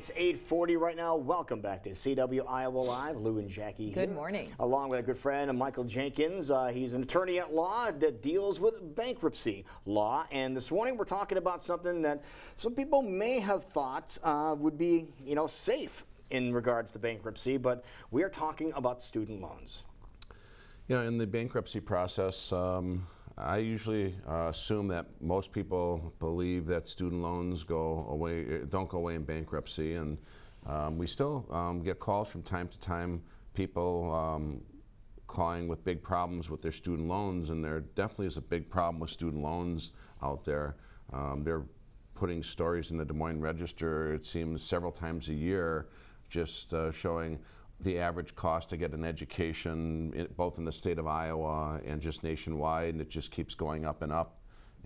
It's 8:40 right now. Welcome back to CW Iowa Live. Lou and Jackie here. Good morning. Along with a good friend, Michael Jenkins. He's an attorney at law that deals with bankruptcy law. And this morning we're talking about something that some people may have thought would be, safe in regards to bankruptcy, but we are talking about student loans. Yeah, in the bankruptcy process, I usually assume that most people believe that student loans don't go away in bankruptcy, and we still get calls from time to time, people calling with big problems with their student loans, and there definitely is a big problem with student loans out there. They're putting stories in the Des Moines Register, it seems, several times a year, just showing the average cost to get an education, both in the state of Iowa and just nationwide, and it just keeps going up and up.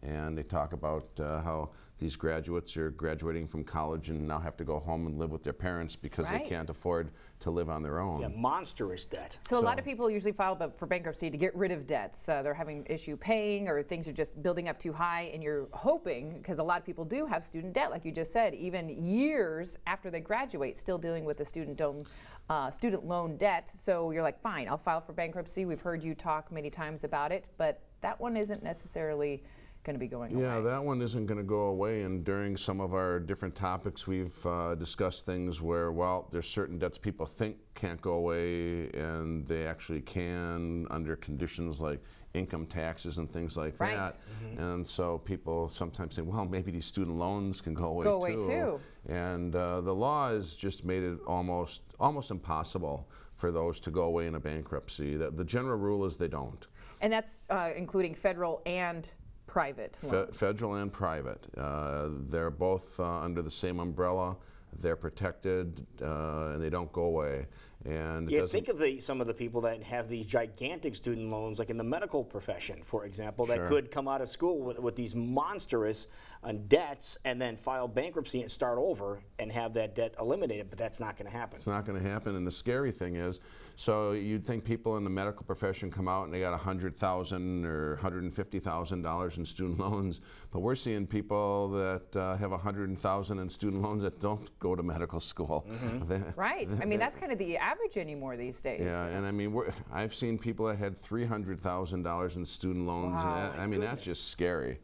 And they talk about how these graduates are graduating from college and now have to go home and live with their parents because they can't afford to live on their own. Yeah, monstrous debt. So a lot of people usually file for bankruptcy to get rid of debts. They're having issue paying, or things are just building up too high, and you're hoping, because a lot of people do have student debt, like you just said, even years after they graduate, still dealing with the student loan debt. So you're like, fine, I'll file for bankruptcy. We've heard you talk many times about it, but that one isn't necessarily going to be going away. Yeah, that one isn't going to go away, and during some of our different topics we've discussed things where, well, there's certain debts people think can't go away and they actually can under conditions like income taxes and things like that. Mm-hmm. And so people sometimes say, well, maybe these student loans can go away too. And the law has just made it almost impossible for those to go away in a bankruptcy. The general rule is they don't. And that's including federal and private loans. Federal and private. They're both under the same umbrella. They're protected, and they don't go away. And think of some of the people that have these gigantic student loans, like in the medical profession, for example, that could come out of school with these monstrous debts and then file bankruptcy and start over and have that debt eliminated, but that's not going to happen. It's not going to happen, and the scary thing is, so you'd think people in the medical profession come out and they got $100,000 or $150,000 in student loans, but we're seeing people that have $100,000 in student loans that don't go to medical school. Mm-hmm. Right. I mean, that's kind of the average anymore these days. Yeah, and I mean, I've seen people that had $300,000 in student loans. Wow. And that's just scary.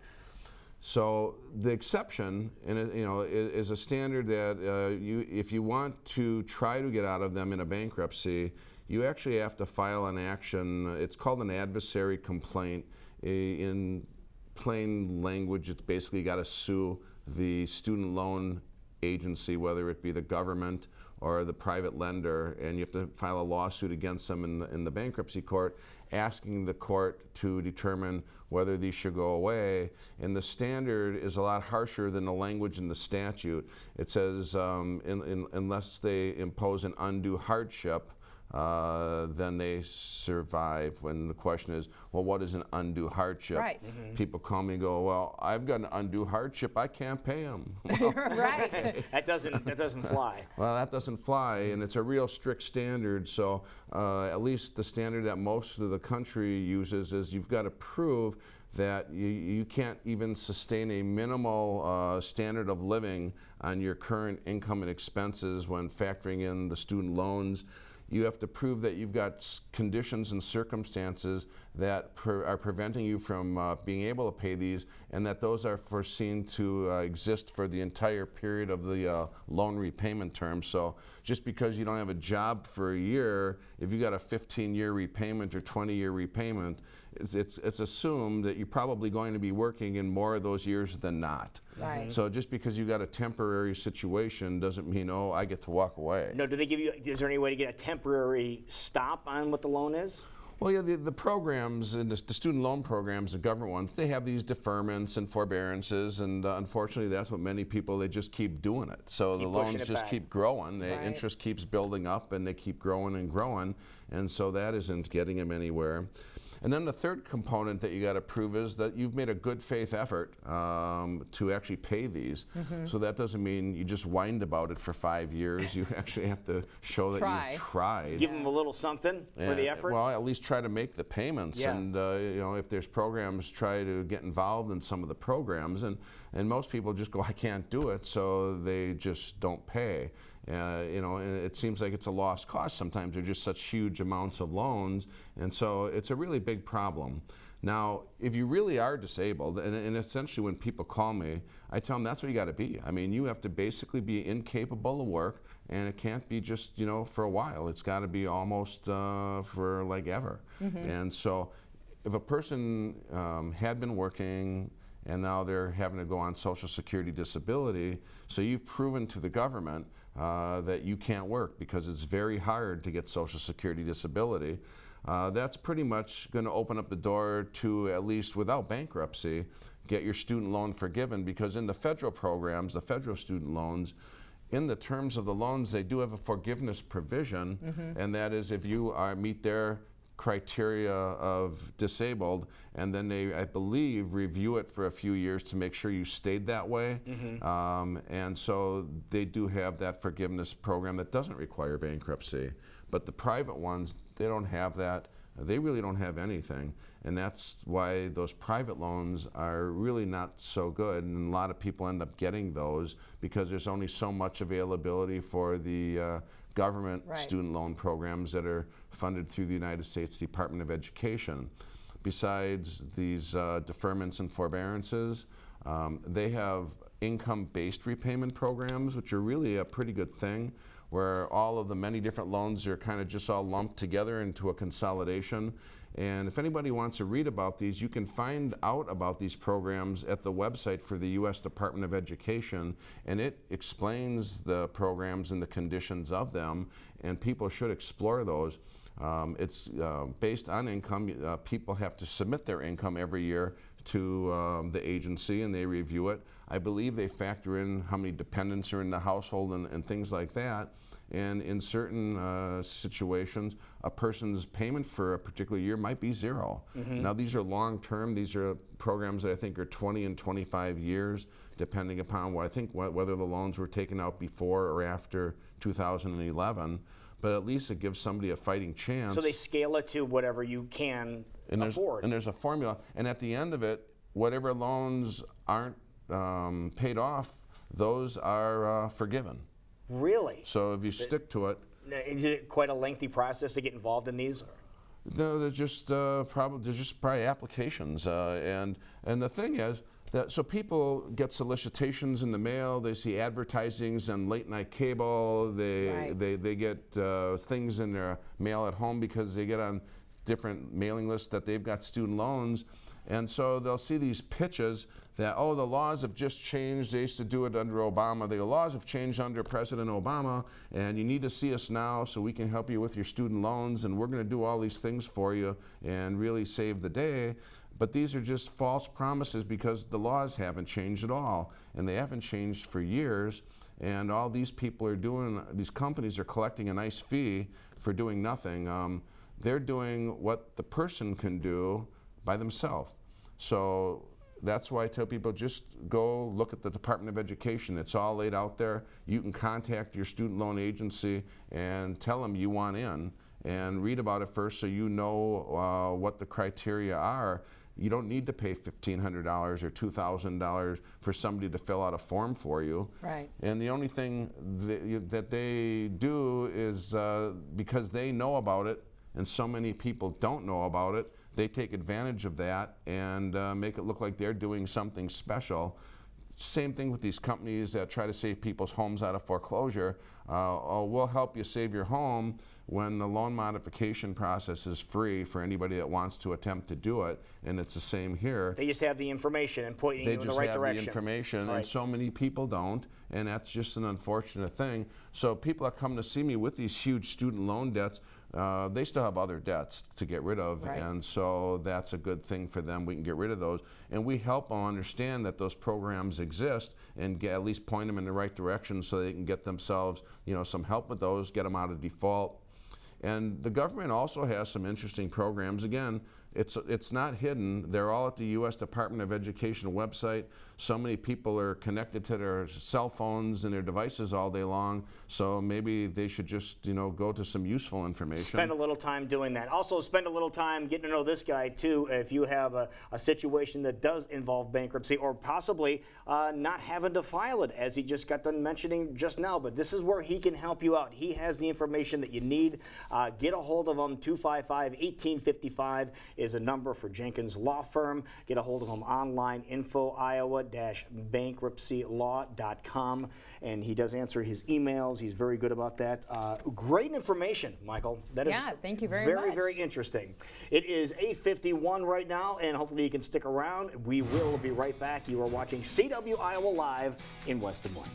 So the exception, is a standard that if you want to try to get out of them in a bankruptcy, you actually have to file an action. It's called an adversary complaint. In plain language, it's basically got to sue the student loan agency, whether it be the government or the private lender, and you have to file a lawsuit against them in the bankruptcy court, asking the court to determine whether these should go away. And the standard is a lot harsher than the language in the statute. It says unless they impose an undue hardship, then they survive. When the question is, well, what is an undue hardship? Right. Mm-hmm. People call me and go, well, I've got an undue hardship, I can't pay them. Right. That doesn't fly. Well, that doesn't fly, and it's a real strict standard. So at least the standard that most of the country uses is you've got to prove that you can't even sustain a minimal standard of living on your current income and expenses when factoring in the student loans. You have to prove that you've got conditions and circumstances that are preventing you from being able to pay these, and that those are foreseen to exist for the entire period of the loan repayment term. So just because you don't have a job for a year, if you got a 15-year repayment or 20-year repayment, it's assumed that you're probably going to be working in more of those years than not. Right. So just because you got a temporary situation doesn't mean, oh, I get to walk away. No, do they give you? Is there any way to get a temporary stop on what the loan is? Well, yeah, the programs, and the student loan programs, the government ones, they have these deferments and forbearances, and unfortunately that's what many people, they just keep doing it. So the loans just keep growing, the interest keeps building up, and they keep growing and growing, and so that isn't getting them anywhere. And then the third component that you got to prove is that you've made a good faith effort to actually pay these. So that doesn't mean you just whined about it for 5 years. You actually have to show that you've tried. Give them a little something for the effort. Well, at least try to make the payments. Yeah. And you know, if there's programs, try to get involved in some of the programs. And most people just go, I can't do it, so they just don't pay. You know, and it seems like it's a lost cause. Sometimes they're just such huge amounts of loans, and so it's a really big problem. Now, if you really are disabled, and essentially when people call me, I tell them that's what you got to be. I mean, you have to basically be incapable of work, and it can't be just, you know, for a while. It's got to be almost for like ever. And so if a person had been working and now they're having to go on Social Security disability, so you've proven to the government that you can't work because it's very hard to get Social Security disability, that's pretty much going to open up the door to, at least without bankruptcy, get your student loan forgiven, because in the federal programs, the federal student loans, in the terms of the loans, they do have a forgiveness provision, and that is if you meet their criteria of disabled, and then they, I believe, review it for a few years to make sure you stayed that way. And so they do have that forgiveness program that doesn't require bankruptcy. But the private ones, they don't have that. They really don't have anything. And that's why those private loans are really not so good. And a lot of people end up getting those because there's only so much availability for the government student loan programs that are funded through the United States Department of Education. Besides these deferments and forbearances, they have income-based repayment programs, which are really a pretty good thing, where all of the many different loans are kind of just all lumped together into a consolidation. And if anybody wants to read about these, you can find out about these programs at the website for the U.S. Department of Education, and it explains the programs and the conditions of them, and people should explore those. It's based on income. People have to submit their income every year to the agency, and they review it. I believe they factor in how many dependents are in the household and things like that. And in certain situations, a person's payment for a particular year might be zero. Now, these are long-term. These are programs that I think are 20 and 25 years, depending upon whether the loans were taken out before or after 2011. But at least it gives somebody a fighting chance. So they scale it to whatever you can afford. And there's a formula. And at the end of it, whatever loans aren't paid off, those are forgiven. Really? So if you stick to it. Is it quite a lengthy process to get involved in these? No, they're just probably applications. And the thing is, so people get solicitations in the mail. They see advertisings on late night cable. They get things in their mail at home because they get on different mailing lists that they've got student loans. And so they'll see these pitches that, oh, the laws have just changed. They used to do it under Obama. The laws have changed under President Obama, and you need to see us now so we can help you with your student loans, and we're going to do all these things for you and really save the day. But these are just false promises because the laws haven't changed at all, and they haven't changed for years. And all these people are doing, these companies are collecting a nice fee for doing nothing. They're doing what the person can do by themselves. So that's why I tell people, just go look at the Department of Education. It's all laid out there. You can contact your student loan agency and tell them you want in, and read about it first so you know what the criteria are. You don't need to pay $1,500 or $2,000 for somebody to fill out a form for you. Right. And the only thing that they do is because they know about it and so many people don't know about it, they take advantage of that and make it look like they're doing something special. Same thing with these companies that try to save people's homes out of foreclosure. Oh, we'll help you save your home when the loan modification process is free for anybody that wants to attempt to do it, and it's the same here. They just have the information and pointing you in the right direction. They just have the information, and so many people don't, and that's just an unfortunate thing. So people that come to see me with these huge student loan debts, they still have other debts to get rid of, and so that's a good thing for them. We can get rid of those, and we help them understand that those programs exist and at least point them in the right direction so they can get themselves, some help with those, get them out of default. And the government also has some interesting programs. Again, It's not hidden. They're all at the U.S. Department of Education website. So many people are connected to their cell phones and their devices all day long. So maybe they should just, go to some useful information. Spend a little time doing that. Also, spend a little time getting to know this guy too. If you have a situation that does involve bankruptcy, or possibly not having to file it, as he just got done mentioning just now. But this is where he can help you out. He has the information that you need. Get a hold of him. 255-1855 is a number for Jenkins Law Firm. Get a hold of him online, info-iowa-bankruptcylaw.com. And he does answer his emails. He's very good about that. Great information, Michael. That is thank you very very, much. very interesting. It is 8:51 right now, and hopefully you can stick around. We will be right back. You are watching CW Iowa Live in West Des Moines.